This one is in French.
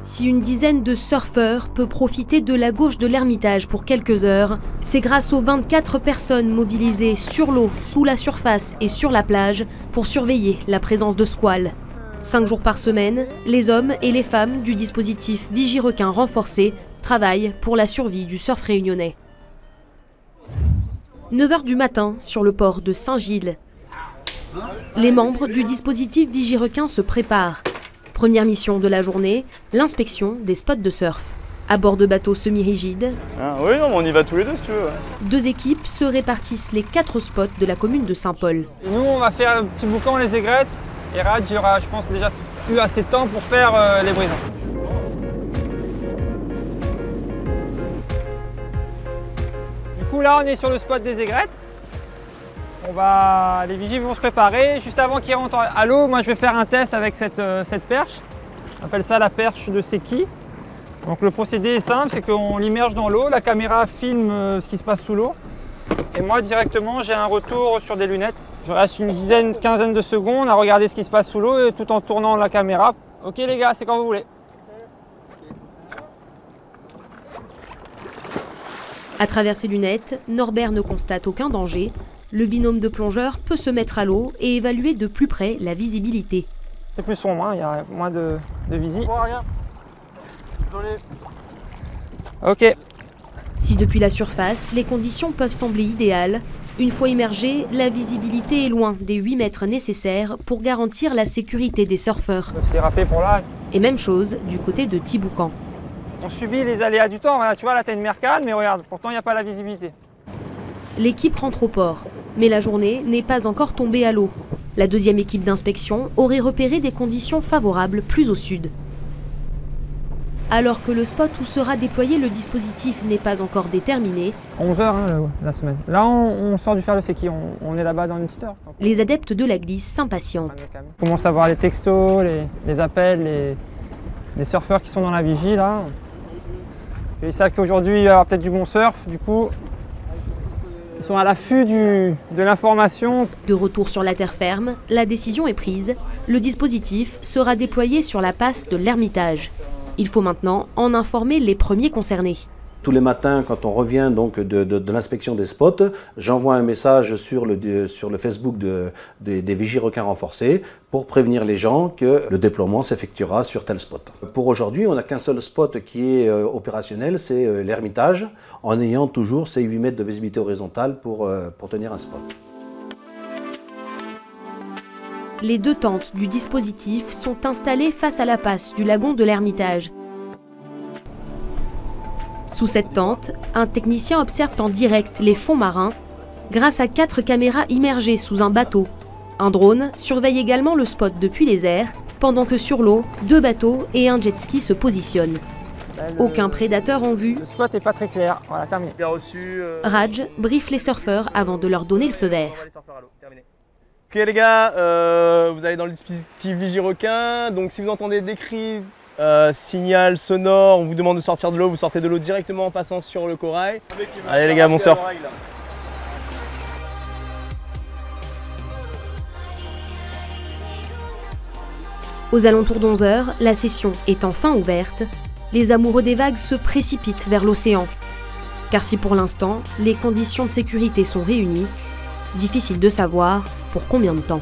Si une dizaine de surfeurs peut profiter de la gauche de l'Ermitage pour quelques heures, c'est grâce aux 24 personnes mobilisées sur l'eau, sous la surface et sur la plage pour surveiller la présence de squales. 5 jours par semaine, les hommes et les femmes du dispositif Vigie-Requin renforcé travaillent pour la survie du surf réunionnais. 9 h du matin sur le port de Saint-Gilles. Les membres du dispositif Vigie-Requin se préparent. Première mission de la journée, l'inspection des spots de surf. À bord de bateaux semi-rigides, oui, non, mais on y va tous les deux si tu veux. 2 équipes se répartissent les 4 spots de la commune de Saint-Paul. Nous, on va faire un petit boucan, les aigrettes. Et Raj, il aura, je pense, déjà eu assez de temps pour faire les brisants. Du coup, là, on est sur le spot des aigrettes. Les vigies vont se préparer. Juste avant qu'ils rentrent à l'eau, moi je vais faire un test avec cette perche. On appelle ça la perche de Seki. Donc le procédé est simple, c'est qu'on l'immerge dans l'eau, la caméra filme ce qui se passe sous l'eau. Et moi directement j'ai un retour sur des lunettes. Je reste une dizaine, quinzaine de secondes à regarder ce qui se passe sous l'eau tout en tournant la caméra. Ok les gars, c'est quand vous voulez. À travers ses lunettes, Norbert ne constate aucun danger. Le binôme de plongeurs peut se mettre à l'eau et évaluer de plus près la visibilité. C'est plus sombre, hein, il y a moins de visi. Désolé. Ok. Si depuis la surface, les conditions peuvent sembler idéales, une fois immergé, la visibilité est loin des 8 mètres nécessaires pour garantir la sécurité des surfeurs. C'est râpé pour là. Et même chose du côté de Thiboucan. On subit les aléas du temps, voilà, tu vois là t'as une mer calme, mais regarde, pourtant il n'y a pas la visibilité. L'équipe rentre au port, mais la journée n'est pas encore tombée à l'eau. La deuxième équipe d'inspection aurait repéré des conditions favorables plus au sud. Alors que le spot où sera déployé le dispositif n'est pas encore déterminé, 11 h hein, la semaine. Là on sort du fer de Seki, on est là-bas dans une petite heure. les adeptes de la glisse s'impatientent. On commence à voir les textos, les appels, les surfeurs qui sont dans la vigie là. Ils savent qu'aujourd'hui il y aura peut-être du bon surf, du coup ils sont à l'affût de l'information. De retour sur la terre ferme, la décision est prise. Le dispositif sera déployé sur la passe de l'Ermitage. Il faut maintenant en informer les premiers concernés. Tous les matins, quand on revient donc de l'inspection des spots, j'envoie un message sur le Facebook des Vigie-Requins renforcés pour prévenir les gens que le déploiement s'effectuera sur tel spot. Pour aujourd'hui, on n'a qu'un seul spot qui est opérationnel, c'est l'Ermitage, en ayant toujours ces 8 mètres de visibilité horizontale pour tenir un spot. Les 2 tentes du dispositif sont installées face à la passe du lagon de l'Ermitage. Sous cette tente, un technicien observe en direct les fonds marins grâce à 4 caméras immergées sous un bateau. Un drone surveille également le spot depuis les airs, pendant que sur l'eau, 2 bateaux et un jet ski se positionnent. Aucun prédateur en vue. Le spot n'est pas très clair, voilà, terminé. Bien reçu. Raj briefe les surfeurs avant de leur donner le feu vert. Ok les gars, vous allez dans le dispositif Vigie-Requin, donc si vous entendez des cris, signal sonore, on vous demande de sortir de l'eau, vous sortez de l'eau directement en passant sur le corail. Allez les gars, bon surf. Aux alentours d'11 h, la session est enfin ouverte. Les amoureux des vagues se précipitent vers l'océan. Car si pour l'instant, les conditions de sécurité sont réunies, difficile de savoir pour combien de temps.